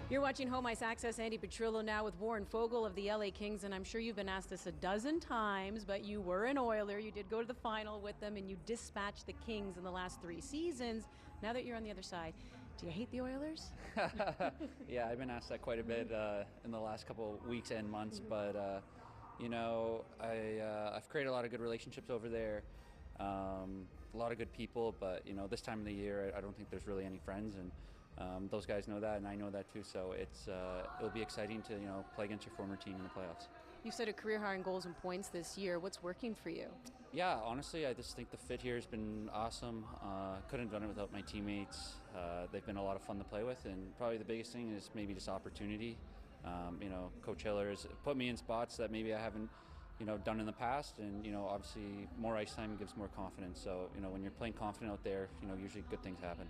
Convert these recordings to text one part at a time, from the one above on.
You're watching Home Ice Access. Andy Petrillo now with Warren Fogle of the LA Kings, and I'm sure you've been asked this a dozen times, but you were an Oiler. You did go to the final with them, and you dispatched the Kings in the last 3 seasons. Now that you're on the other side, do you hate the Oilers? Yeah, I've been asked that quite a bit in the last couple weeks and months, but I've created a lot of good relationships over there, a lot of good people, but this time of the year I don't think there's really any friends, and those guys know that, and I know that too. So it'll be exciting to play against your former team in the playoffs. You've set a career high in goals and points this year. What's working for you? Yeah, honestly, I just think the fit here has been awesome. Couldn't have done it without my teammates. They've been a lot of fun to play with, and probably the biggest thing is maybe just opportunity. Coach Hiller has put me in spots that maybe I haven't done in the past, and obviously more ice time gives more confidence. So when you're playing confident out there, usually good things happen.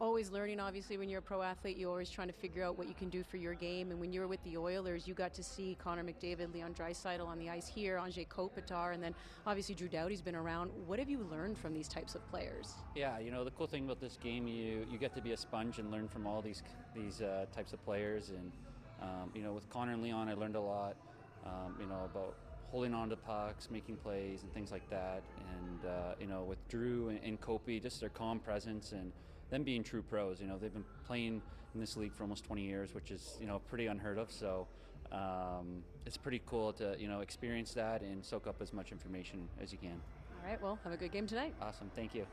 Always learning, obviously. When you're a pro athlete, you're always trying to figure out what you can do for your game. And when you were with the Oilers, you got to see Connor McDavid, Leon Draisaitl on the ice here, Anze Kopitar, and then obviously Drew Doughty's been around. What have you learned from these types of players? Yeah, the cool thing about this game, you get to be a sponge and learn from all these types of players. And with Connor and Leon, I learned a lot. About holding on to pucks, making plays, and things like that. And with Drew and Kopi, just their calm presence and them being true pros. They've been playing in this league for almost 20 years, which is pretty unheard of. So it's pretty cool to experience that and soak up as much information as you can. All right, well, have a good game tonight. Awesome, thank you.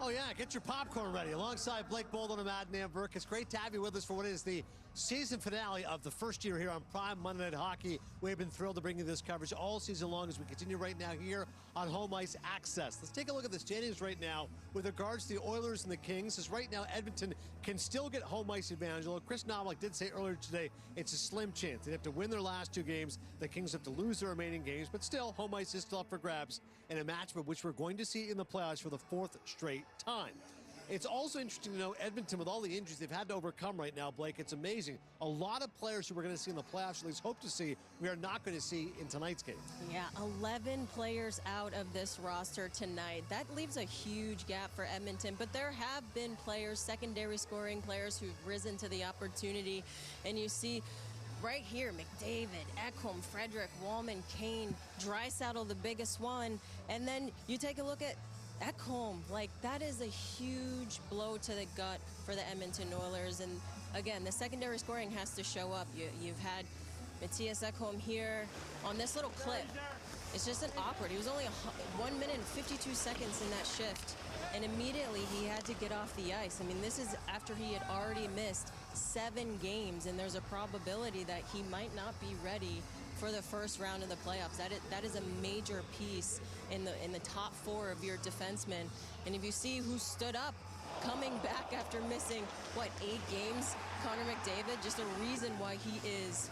Oh, yeah, get your popcorn ready. Alongside Blake Bolden and Adnan Burke, it's great to have you with us for what is the season finale of the first year here on Prime Monday Night Hockey. We've been thrilled to bring you this coverage all season long as we continue right now here on Home Ice Access. Let's take a look at the standings right now with regards to the Oilers and the Kings, as right now Edmonton can still get home ice advantage. Although Chris Knobloch did say earlier today it's a slim chance. They have to win their last 2 games. The Kings have to lose their remaining games, but still, home ice is still up for grabs in a matchup which we're going to see in the playoffs for the 4th straight time. It's also interesting to know Edmonton, with all the injuries they've had to overcome right now, Blake, it's amazing. A lot of players who we're going to see in the playoffs, at least hope to see, we are not going to see in tonight's game. Yeah, 11 players out of this roster tonight. That leaves a huge gap for Edmonton, but there have been players, secondary scoring players, who've risen to the opportunity, and you see right here, McDavid, Ekholm, Frederick, Wallman, Kane, Draisaitl, the biggest one, and then you take a look at Ekholm. Like, that is a huge blow to the gut for the Edmonton Oilers. And again, the secondary scoring has to show up. You've had Matthias Ekholm here on this little clip. It's just an awkward. He was only 1 minute and 52 seconds in that shift, and immediately he had to get off the ice. I mean, this is after he had already missed 7 games, and there's a probability that he might not be ready for the first round of the playoffs. That is a major piece in the top 4 of your defensemen. And if you see who stood up coming back after missing 8 games, Connor McDavid, just a reason why he is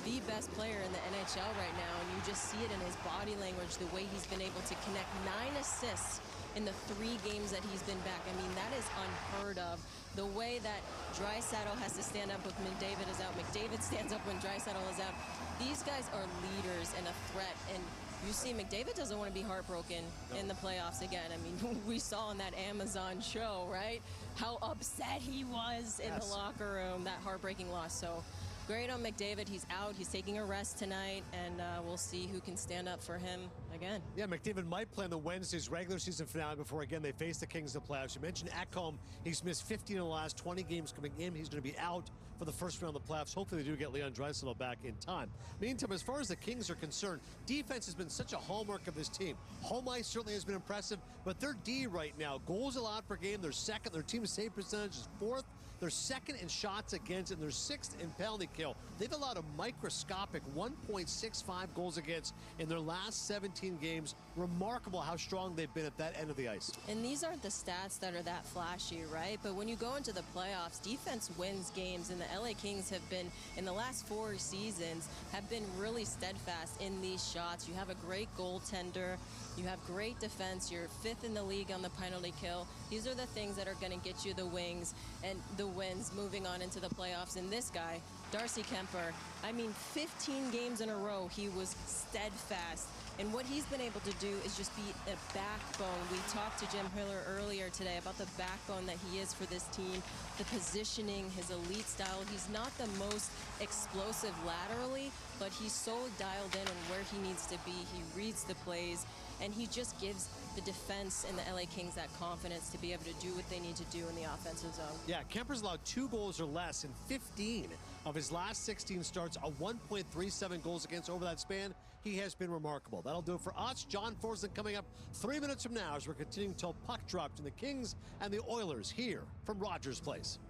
the best player in the NHL right now. And you just see it in his body language, the way he's been able to connect 9 assists in the 3 games that he's been back. I mean, that is unheard of. The way that Draisaitl has to stand up when McDavid is out, McDavid stands up when Draisaitl is out. These guys are leaders and a threat, and you see McDavid doesn't want to be heartbroken in the playoffs again. I mean, we saw on that Amazon show, right, how upset he was in the locker room, that heartbreaking loss. So great on McDavid. He's out. He's taking a rest tonight, and we'll see who can stand up for him again. Yeah, McDavid might play on the Wednesday's regular season finale before, again, they face the Kings in the playoffs. You mentioned Ekholm. He's missed 15 of the last 20 games coming in. He's going to be out for the first round of the playoffs. Hopefully they do get Leon Draisaitl back in time. Meantime, as far as the Kings are concerned, defense has been such a hallmark of this team. Home ice certainly has been impressive, but their D right now, goals allowed per game, they're second. Their team save percentage is 4th. They're 2nd in shots against, and they're 6th in penalty kill. They've allowed a microscopic 1.65 goals against in their last 17 games. Remarkable how strong they've been at that end of the ice. And these aren't the stats that are that flashy, right? But when you go into the playoffs, defense wins games, and the LA Kings have been, in the last 4 seasons, have been really steadfast in these shots. You have a great goaltender. You have great defense. You're 5th in the league on the penalty kill. These are the things that are going to get you the wings and the wins moving on into the playoffs. And this guy, Darcy Kemper, I mean, 15 games in a row, he was steadfast. And what he's been able to do is just be a backbone. We talked to Jim Hiller earlier today about the backbone that he is for this team, the positioning, his elite style. He's not the most explosive laterally, but he's so dialed in on where he needs to be. He reads the plays, and he just gives the defense and the LA Kings that confidence to be able to do what they need to do in the offensive zone. Yeah, Kemper's allowed 2 goals or less in 15 of his last 16 starts, a 1.37 goals against over that span. He has been remarkable. That'll do it for us. John Forsland coming up 3 minutes from now as we're continuing till puck drop between the Kings and the Oilers here from Rogers Place.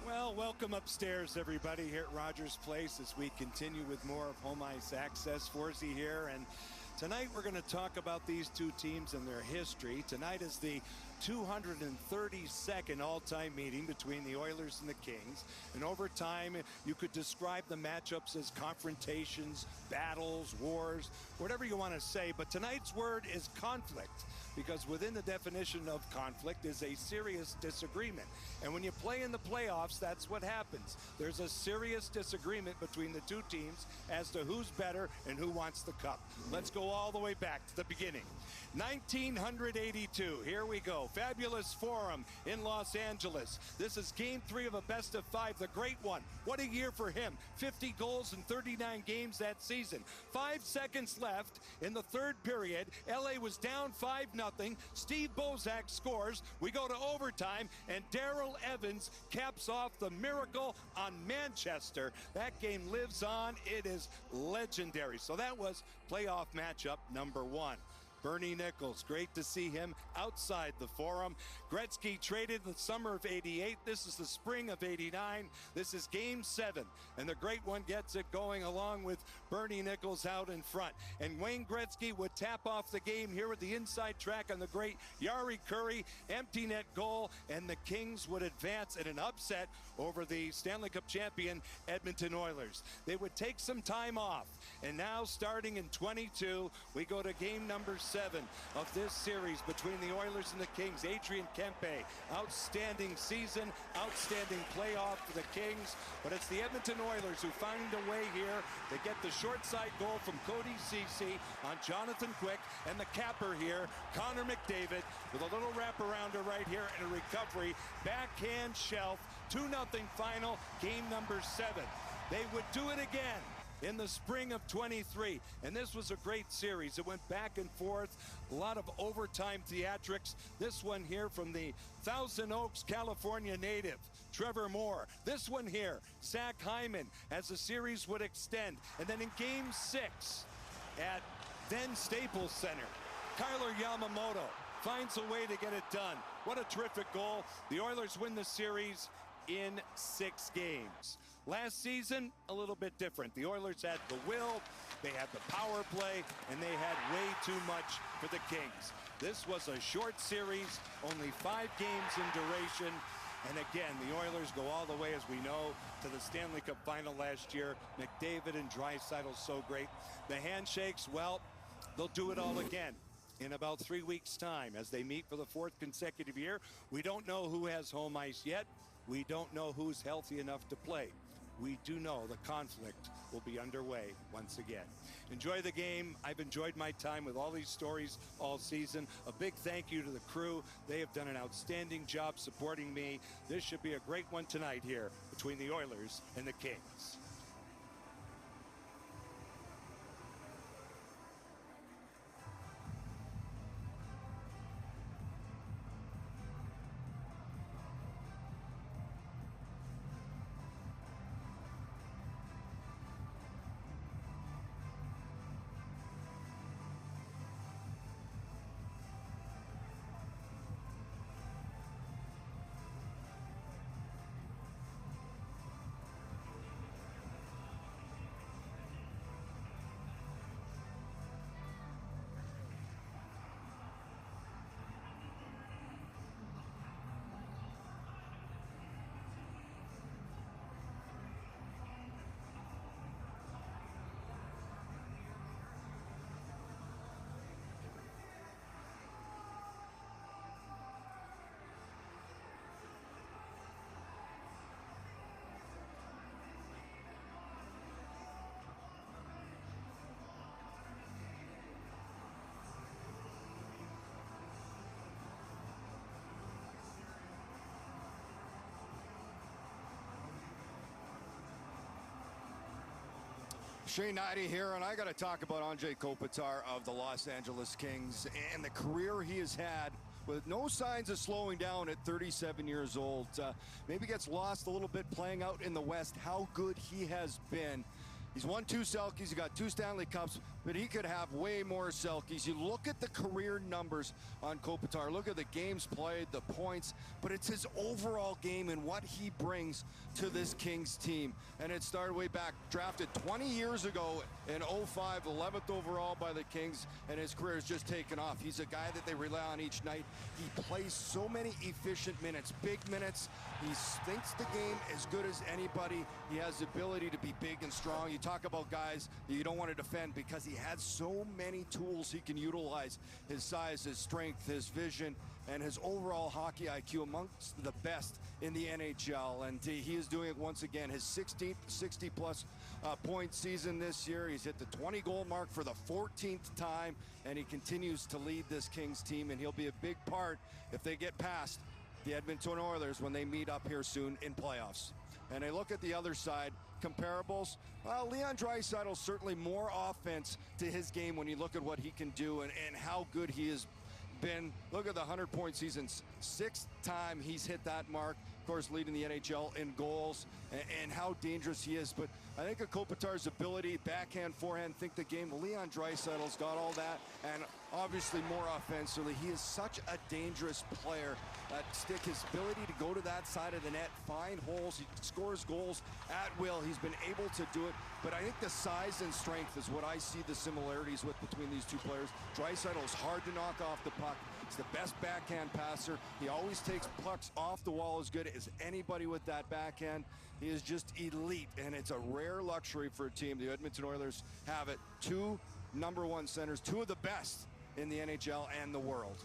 Well, welcome upstairs, everybody, here at Rogers Place as we continue with more of Home Ice Access. Forsey here, and tonight we're going to talk about these two teams and their history. Tonight is the 232nd all-time meeting between the Oilers and the Kings. And over time, you could describe the matchups as confrontations, battles, wars, whatever you want to say. But tonight's word is conflict, because within the definition of conflict is a serious disagreement. And when you play in the playoffs, that's what happens. There's a serious disagreement between the two teams as to who's better and who wants the cup. Let's go all the way back to the beginning. 1982, here we go. Fabulous Forum in Los Angeles. This is game 3 of a best-of-5, the great one. What a year for him. 50 goals in 39 games that season. 5 seconds left in the third period. LA was down 5-0. Steve Bozak scores. We go to overtime, and Darrell Evans caps off the miracle on Manchester. That game lives on. It is legendary. So that was playoff matchup number 1. Bernie Nichols, great to see him outside the Forum. Gretzky traded in the summer of '88. This is the spring of '89. This is game 7, and the great one gets it going along with Bernie Nichols out in front. And Wayne Gretzky would tap off the game here with the inside track on the great Yari Curry, empty net goal, and the Kings would advance in an upset over the Stanley Cup champion Edmonton Oilers. They would take some time off, and now starting in 22, we go to game number 7 of this series between the Oilers and the Kings. Adrian Kempe, outstanding season, outstanding playoff for the Kings, but it's the Edmonton Oilers who find a way here. They get the short side goal from Cody Ceci on Jonathan Quick, and the capper here, Connor McDavid, with a little wraparounder right here and a recovery. Backhand shelf, 2-0 final, game number 7. They would do it again. in the spring of 23. And this was a great series. It went back and forth, a lot of overtime theatrics. This one here from the Thousand Oaks, California native, Trevor Moore. This one here, Zach Hyman, as the series would extend. And then in game 6 at then Staples Center, Kyler Yamamoto finds a way to get it done. What a terrific goal. The Oilers win the series in 6 games. Last season, a little bit different. The Oilers had the will, they had the power play, and they had way too much for the Kings. This was a short series, only 5 games in duration. And again, the Oilers go all the way, as we know, to the Stanley Cup final last year. McDavid and Draisaitl so great. The handshakes, well, they'll do it all again in about 3 weeks' time as they meet for the 4th consecutive year. We don't know who has home ice yet. We don't know who's healthy enough to play. We do know the conflict will be underway once again. Enjoy the game. I've enjoyed my time with all these stories all season. A big thank you to the crew. They have done an outstanding job supporting me. This should be a great one tonight here between the Oilers and the Kings. Shane Knighty here, and I got to talk about Andrei Kopitar of the Los Angeles Kings and the career he has had with no signs of slowing down at 37 years old. Maybe gets lost a little bit playing out in the West, how good he has been. He's won 2 Selkies, he got 2 Stanley Cups, but he could have way more Selkies. You look at the career numbers on Kopitar, look at the games played, the points, but it's his overall game and what he brings to this Kings team. And it started way back, drafted 20 years ago in 05, 11th overall by the Kings, and his career has just taken off. He's a guy that they rely on each night. He plays so many efficient minutes, big minutes. He thinks the game as good as anybody. He has the ability to be big and strong. You talk about guys that you don't want to defend because he has so many tools he can utilize. His size, his strength, his vision, and his overall hockey IQ amongst the best in the NHL. And he is doing it once again. His 16th 60-plus point season this year. He's hit the 20-goal mark for the 14th time, and he continues to lead this Kings team, and he'll be a big part if they get past the Edmonton Oilers when they meet up here soon in playoffs. And I look at the other side, comparables. Well, Leon Draisaitl certainly more offense to his game when you look at what he can do and how good he has been. Look at the 100-point season. 6th time he's hit that mark. Of course, leading the NHL in goals and how dangerous he is. But I think of Kopitar's ability, backhand, forehand, think the game. Leon Draisaitl's got all that, and obviously more offensively. He is such a dangerous player. That stick, his ability to go to that side of the net, find holes, he scores goals at will. He's been able to do it, but I think the size and strength is what I see the similarities with between these two players. Draisaitl is hard to knock off the puck. He's the best backhand passer. He always takes pucks off the wall as good as anybody with that backhand. He is just elite, and it's a rare luxury for a team. The Edmonton Oilers have it. 2 #1 centers, 2 of the best in the NHL and the world.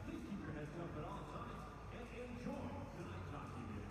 Please keep your heads up at all times and enjoy tonight's hockey game.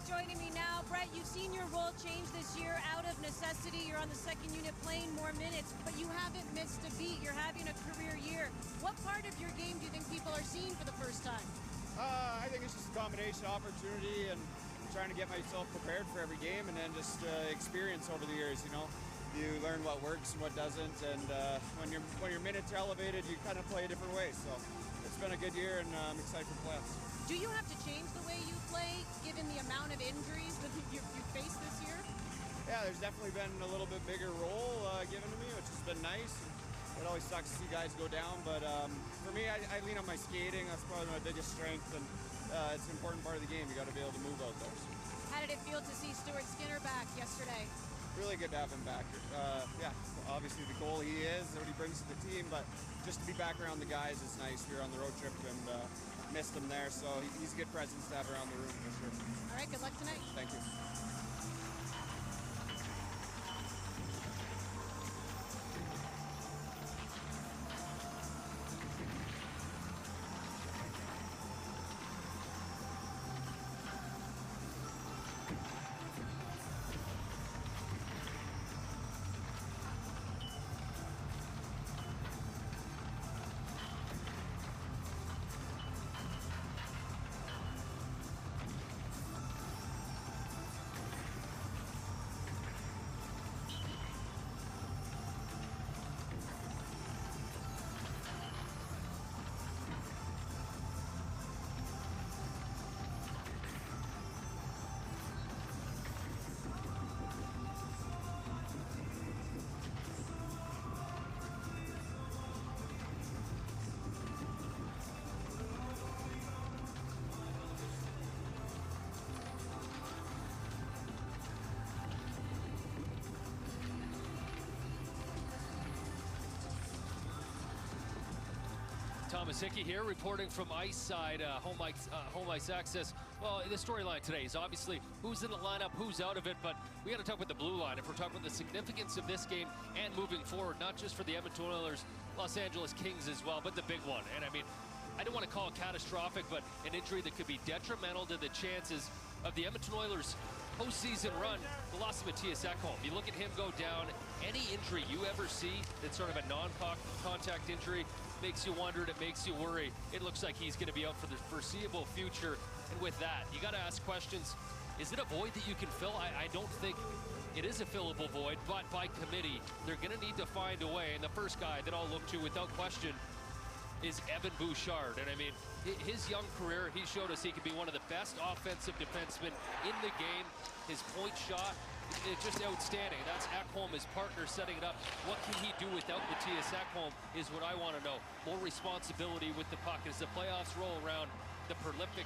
joining me now. Brett, you've seen your role change this year out of necessity. You're on the second unit playing more minutes, but you haven't missed a beat. You're having a career year. What part of your game do you think people are seeing for the first time? I think it's just a combination of opportunity and trying to get myself prepared for every game, and then just experience over the years. You know, you learn what works and what doesn't, and when your minutes are elevated, you kind of play a different way. So it's been a good year, and I'm excited for the playoffs. Do you have to change the way you play, given the amount of injuries that you faced this year? Yeah, there's definitely been a little bit bigger role given to me, which has been nice. It always sucks to see guys go down, but for me, I lean on my skating. That's probably my biggest strength, and it's an important part of the game. You got to be able to move out there. How did it feel to see Stuart Skinner back yesterday? Really good to have him back. Yeah, obviously the goal he is, what he brings to the team, but just to be back around the guys is nice. We were on the road trip and missed him there, so he's a good presence to have around the room for sure. All right, good luck tonight. Thank you. Thomas Hickey here, reporting from ice side, home ice access. Well, the storyline today is obviously who's in the lineup, who's out of it, but we got to talk about the blue line if we're talking about the significance of this game and moving forward, not just for the Edmonton Oilers, Los Angeles Kings as well, but the big one. And I mean, I don't want to call it catastrophic, but an injury that could be detrimental to the chances of the Edmonton Oilers postseason run. The loss of Matthias Ekholm. You look at him go down, any injury you ever see that's sort of a non-contact injury makes you wonder, it makes you worry. It looks like he's going to be out for the foreseeable future. And with that, you got to ask questions. Is it a void that you can fill? I don't think it is a fillable void, but by committee, they're going to need to find a way. And the first guy that I'll look to without question is Evan Bouchard. And I mean, his young career, he showed us he could be one of the best offensive defensemen in the game. His point shot, it's just outstanding. That's Ekholm, his partner, setting it up. What can he do without Matthias Ekholm is what I want to know. More responsibility with the puck. As the playoffs roll around, the prolific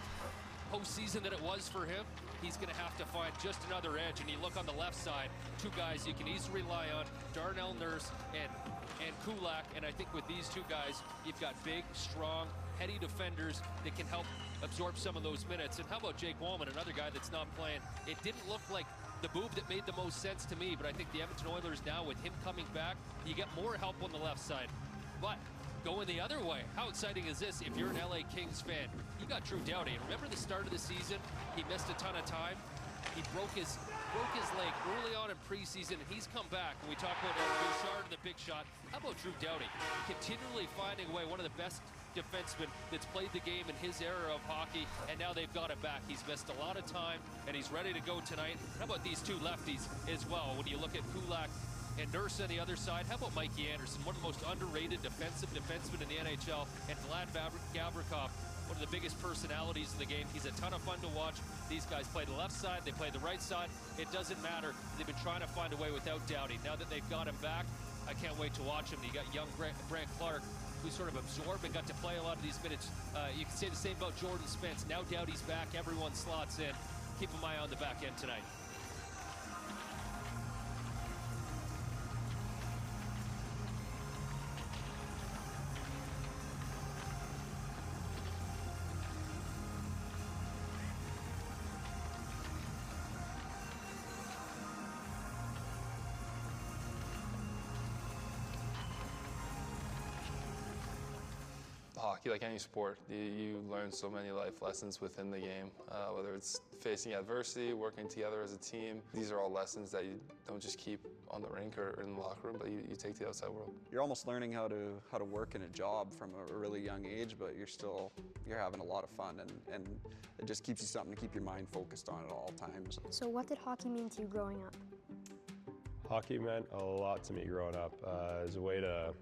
postseason that it was for him, he's going to have to find just another edge. And you look on the left side, two guys you can easily rely on, Darnell Nurse and Kulak. And I think with these two guys, you've got big, strong, heady defenders that can help absorb some of those minutes. And how about Jake Wallman, another guy that's not playing? It didn't look like the move that made the most sense to me, but I think the Edmonton Oilers now, with him coming back, you get more help on the left side. But going the other way, how exciting is this if you're an LA Kings fan? You got Drew Doughty. And remember the start of the season? He missed a ton of time. He broke his leg early on in preseason, and he's come back. When we talk about Bouchard and the big shot, how about Drew Doughty? Continually finding a way, one of the best defenseman that's played the game in his era of hockey, and now they've got it back. He's missed a lot of time, and he's ready to go tonight. How about these two lefties as well? When you look at Kulak and Nurse on the other side, how about Mikey Anderson, one of the most underrated defensemen in the NHL, and Vlad Gavrikov, one of the biggest personalities in the game. He's a ton of fun to watch. These guys play the left side, they play the right side. It doesn't matter. They've been trying to find a way without Doughty. Now that they've got him back, I can't wait to watch him. You got young Brant Clark, who sort of absorbed and got to play a lot of these minutes. You can say the same about Jordan Spence. Now Doughty's back, everyone slots in. Keep an eye on the back end tonight. hockey, like any sport, you learn so many life lessons within the game, whether it's facing adversity, working together as a team. These are all lessons that you don't just keep on the rink or in the locker room, but you take to the outside world. You're almost learning how to work in a job from a really young age, but you're having a lot of fun, and it just keeps you something to keep your mind focused on at all times. So what did hockey mean to you growing up? Hockey meant a lot to me growing up as a way to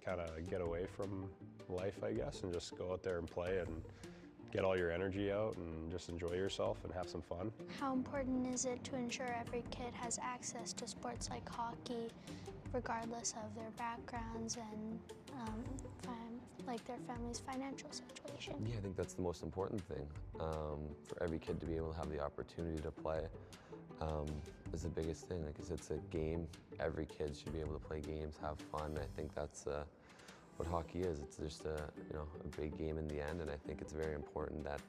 kind of get away from life, I guess, and just go out there and play and get all your energy out and just enjoy yourself and have some fun. How important is it to ensure every kid has access to sports like hockey, regardless of their backgrounds and like their family's financial situation? Yeah, I think that's the most important thing. For every kid to be able to have the opportunity to play is the biggest thing. Like I said, it's a game. Every kid should be able to play games, have fun. I think that's what hockey is. It's just a big game in the end, and I think it's very important that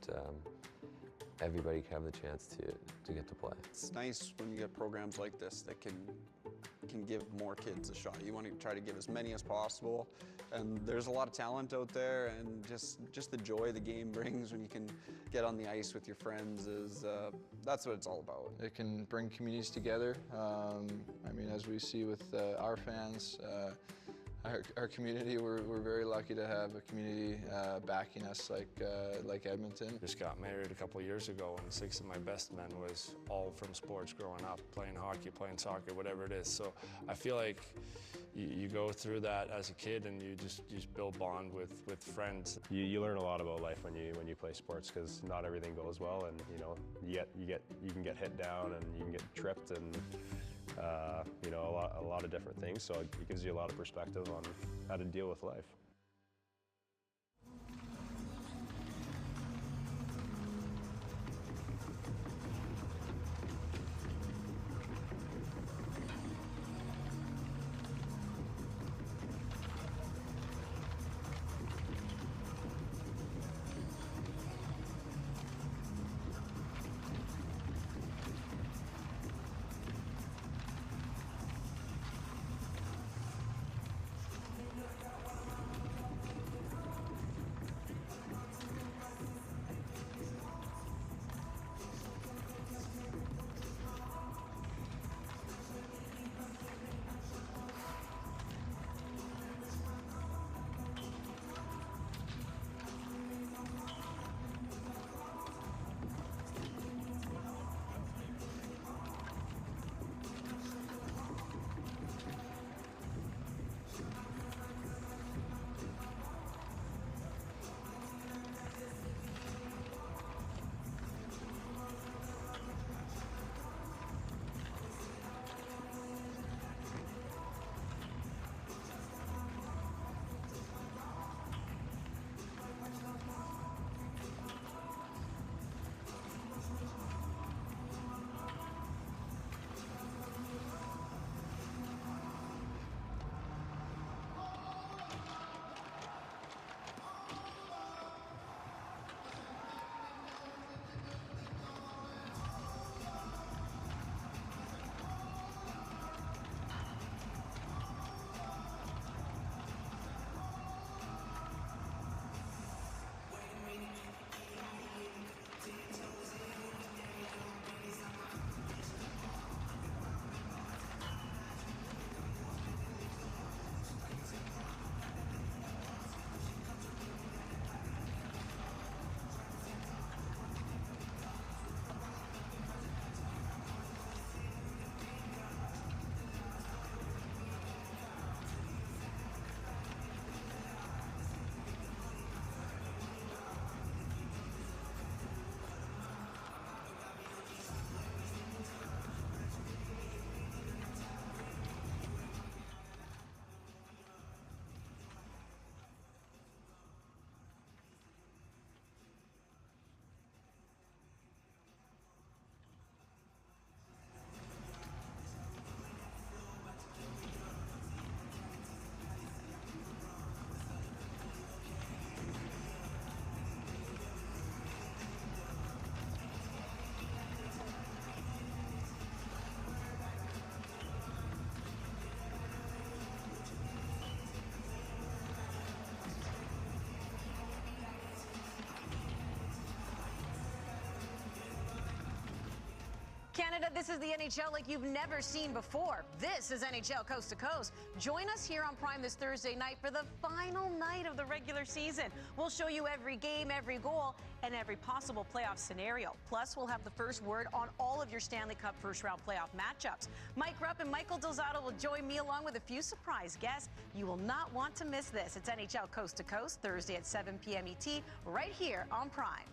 everybody can have the chance to get to play. It's nice when you get programs like this that can give more kids a shot. You want to try to give as many as possible, and there's a lot of talent out there, and just the joy the game brings when you can get on the ice with your friends that's what it's all about. It can bring communities together. I mean, as we see with our fans, our community, we're very lucky to have a community backing us like Edmonton. Just got married a couple years ago, and 6 of my best men was all from sports growing up, playing hockey, playing soccer, whatever it is. So I feel like you go through that as a kid, and you just build bond with friends. You learn a lot about life when you play sports, because not everything goes well, and you can get hit down and you can get tripped and a lot of different things. So it gives you a lot of perspective on how to deal with life. Canada, this is the NHL like you've never seen before. This is NHL Coast to Coast. Join us here on Prime this Thursday night for the final night of the regular season. We'll show you every game, every goal, and every possible playoff scenario. Plus, we'll have the first word on all of your Stanley Cup first-round playoff matchups. Mike Rupp and Michael Delzato will join me along with a few surprise guests. You will not want to miss this. It's NHL Coast to Coast, Thursday at 7 p.m. ET, right here on Prime.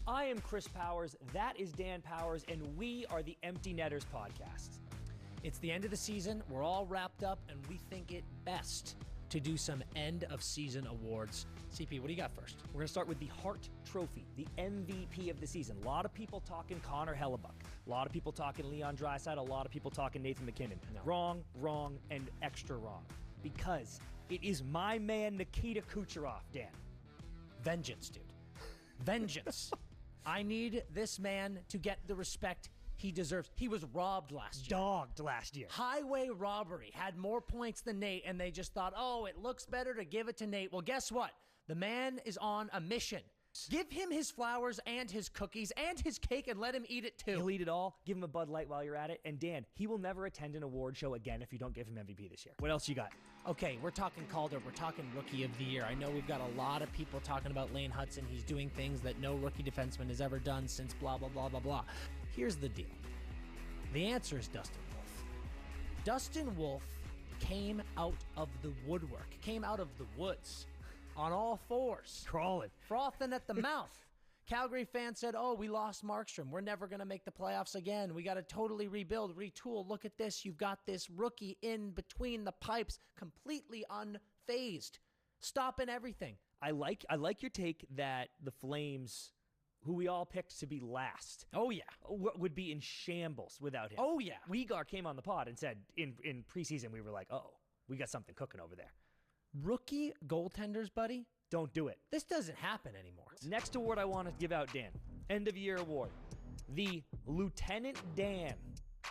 I am Chris Powers, that is Dan Powers, and we are the Empty Netters podcast. It's the end of the season, we're all wrapped up, and we think it best to do some end-of-season awards. CP, what do you got first? We're going to start with the Hart Trophy, the MVP of the season. A lot of people talking Connor Hellebuck. A lot of people talking Leon Draisaitl. A lot of people talking Nathan McKinnon. No. Wrong, and extra wrong. Because it is my man Nikita Kucherov, Dan. Vengeance, dude. Vengeance. I need this man to get the respect he deserves. He was robbed last year. Dogged last year. Highway robbery. Had more points than Nate, and they just thought, oh, it looks better to give it to Nate. Well, guess what? The man is on a mission. Give him his flowers and his cookies and his cake and let him eat it too. He'll eat it all. Give him a Bud Light while you're at it. And Dan, he will never attend an award show again if you don't give him MVP this year. What else you got? Okay, we're talking Calder. We're talking Rookie of the Year. I know we've got a lot of people talking about Lane Hudson. He's doing things that no rookie defenseman has ever done since blah, blah, blah, blah, blah. Here's the deal. The answer is Dustin Wolf. Dustin Wolf came out of the woodwork, came out of the woods on all fours. Crawling. Frothing at the mouth. Calgary fans said, oh, we lost Markstrom. We're never going to make the playoffs again. We got to totally rebuild, retool. Look at this. You've got this rookie in between the pipes, completely unfazed, stopping everything. I like your take that the Flames, who we all picked to be last, oh yeah, would be in shambles without him. Oh yeah. Weegar came on the pod and said in preseason we were like, oh, we got something cooking over there. Rookie goaltenders, buddy, don't do it. This doesn't happen anymore. Next award I want to give out, Dan. End of year award. The Lieutenant Dan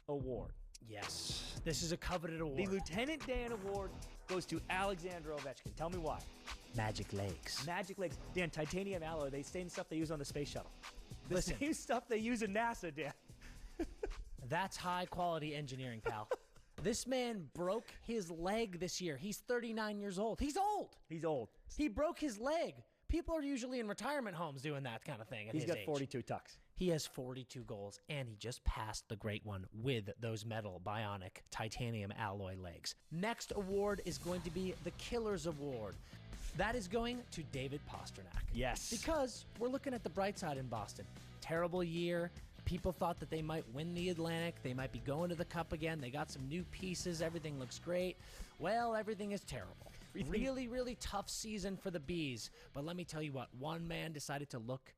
Award. Yes. This is a coveted award. The Lieutenant Dan Award goes to Alexander Ovechkin. Tell me why. Magic legs. Magic legs. Dan, titanium alloy, the same stuff they use on the space shuttle. The Listen. same stuff they use in NASA, Dan. That's high quality engineering, pal. This man broke his leg this year. He's 39 years old. He's old. He's old. He broke his leg. People are usually in retirement homes doing that kind of thing at He's his got age. 42 tucks. He has 42 goals, and he just passed the great one with those metal, bionic, titanium alloy legs. Next award is going to be the Killers Award. That is going to David Pastrnak. Yes. Because we're looking at the bright side in Boston. Terrible year. People thought that they might win the Atlantic. They might be going to the Cup again. They got some new pieces. Everything looks great. Well, everything is terrible. Really, really tough season for the Bees. But let me tell you what, one man decided to look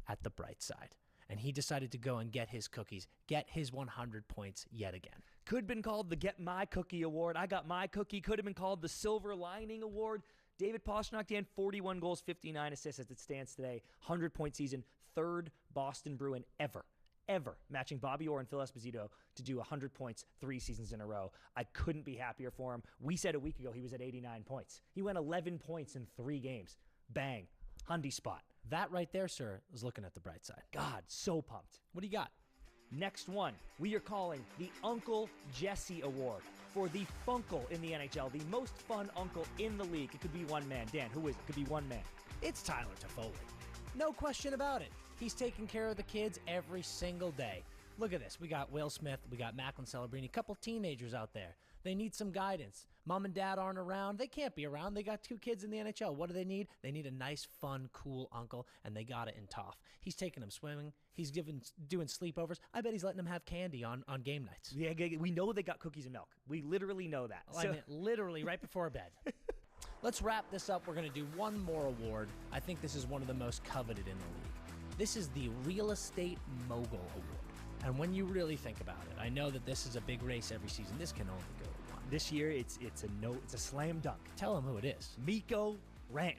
at the bright side. And he decided to go and get his cookies, get his 100 points yet again. Could have been called the Get My Cookie Award. I got my cookie. Could have been called the Silver Lining Award. David Pastrnak, Dan, 41 goals, 59 assists as it stands today. 100-point season, third Boston Bruin ever, matching Bobby Orr and Phil Esposito to do 100 points 3 seasons in a row. I couldn't be happier for him. We said a week ago he was at 89 points. He went 11 points in 3 games. Bang. Hundy spot. That right there, sir, is looking at the bright side. God, so pumped. What do you got? Next one, we are calling the Uncle Jesse Award for the Funkle in the NHL, the most fun uncle in the league. It could be one man. Dan, who is it? Could be one man. It's Tyler Toffoli. No question about it. He's taking care of the kids every single day. Look at this. We got Will Smith. We got Macklin Celebrini. A couple teenagers out there. They need some guidance. Mom and dad aren't around. They can't be around. They got 2 kids in the NHL. What do they need? They need a nice, fun, cool uncle, and they got it in Toff. He's taking them swimming. He's doing sleepovers. I bet he's letting them have candy on game nights. Yeah, we know they got cookies and milk. We literally know that. I mean, literally right before bed. Let's wrap this up. We're going to do one more award. I think this is one of the most coveted in the league. This is the Real Estate Mogul Award. And when you really think about it, I know that this is a big race every season. This can only go to one. This year, it's a slam dunk. Tell him who it is. Mikko Rantanen.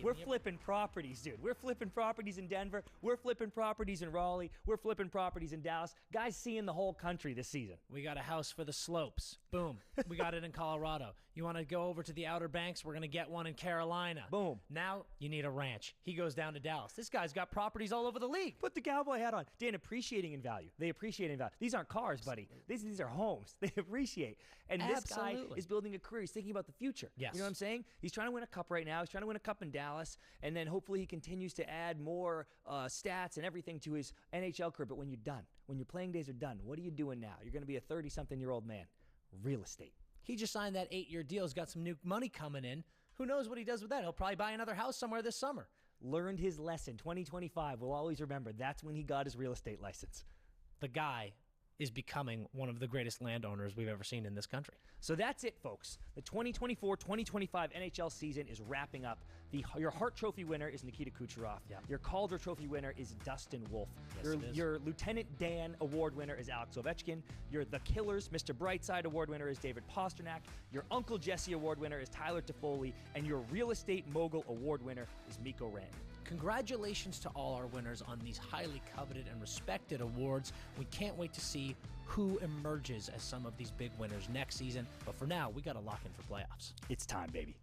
We're flipping properties, dude. We're flipping properties in Denver. We're flipping properties in Raleigh. We're flipping properties in Dallas. Guys seeing the whole country this season. We got a house for the slopes. Boom. We got it in Colorado. You want to go over to the Outer Banks? We're going to get one in Carolina. Boom. Now you need a ranch. He goes down to Dallas. This guy's got properties all over the league. Put the cowboy hat on. Dan, appreciating in value. They appreciate in value. These aren't cars, buddy. These are homes. They appreciate. And this guy is building a career. He's thinking about the future. Yes. You know what I'm saying? He's trying to win a cup right now. He's trying to win a cup in Dallas. And then hopefully he continues to add more stats and everything to his NHL career. But when you're done, when your playing days are done, what are you doing now? You're going to be a 30-something-year-old man. Real estate. He just signed that 8-year deal. He's got some new money coming in. Who knows what he does with that? He'll probably buy another house somewhere this summer. learned his lesson. 2025, we'll always remember, that's when he got his real estate license. The guy is becoming one of the greatest landowners we've ever seen in this country. So that's it, folks. The 2024-2025 NHL season is wrapping up. Your Hart Trophy winner is Nikita Kucherov. Yep. Your Calder Trophy winner is Dustin Wolf. Yes, Your Lieutenant Dan Award winner is Alex Ovechkin. Your The Killers Mr. Brightside Award winner is David Pasternak. Your Uncle Jesse Award winner is Tyler Toffoli. And your Real Estate Mogul Award winner is Mikko Rantanen. Congratulations to all our winners on these highly coveted and respected awards. We can't wait to see who emerges as some of these big winners next season. But for now, we got to lock in for playoffs. It's time, baby.